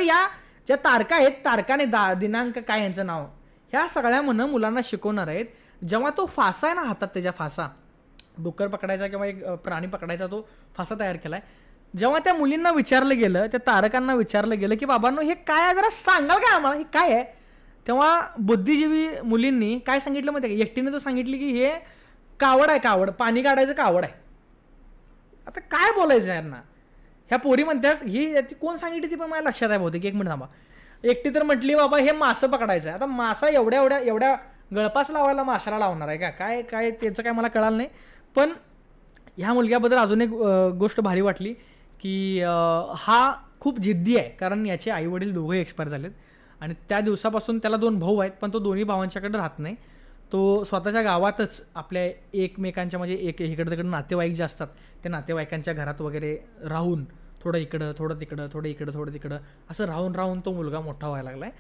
या ज्या तारखा आहेत, तारखाने दिनांक काय यांचं नाव, ह्या सगळ्या म्हणं मुलांना शिकवणार आहेत. जेव्हा तो फासा आहे ना हातात, त्याच्या फासा डुक्कर पकडायचा किंवा एक प्राणी पकडायचा तो फासा तयार केलाय, जेव्हा त्या मुलींना विचारलं गेलं, त्या तारकांना विचारलं गेलं की बाबांनो हे काय आहे, जरा सांगाल काय आम्हाला, हे काय आहे, तेव्हा बुद्धिजीवी मुलींनी काय सांगितलं माहिती आहे का, एकटीने तर सांगितली की हे कावड आहे, कावड, पाणी काढायचं कावड आहे. आता काय बोलायचं यांना. ह्या पोरी म्हणतात ही ती कोण सांगितली ती पण माझ्या लक्षात आहे बहुतेक, एक मिनिट थांबा. एकटी तर म्हटली बाबा हे मासं पकडायचं आहे. आता मासा एवढ्या गळपास लावायला माशाला लावणार आहे का, काय काय त्याचं काय मला कळालं नाही. पण ह्या मुलग्याबद्दल अजून एक गोष्ट भारी वाटली की हा खूप जिद्दी आहे, कारण याचे आईवडील दोघंही एक्सपायर झालेत आणि त्या दिवसापासून त्याला 2 भाऊ आहेत, पण तो दोन्ही भावांच्याकडे राहत नाही. तो स्वतःच्या गावातच आपल्या एकमेकांच्या म्हणजे इकडं तिकडं नातेवाईक जे असतात त्या नातेवाईकांच्या घरात वगैरे राहून थोडं इकडं थोडं तिकडं, थोडं इकडं थोडं तिकडं असं राहून तो मुलगा मोठा व्हायला लागलाय.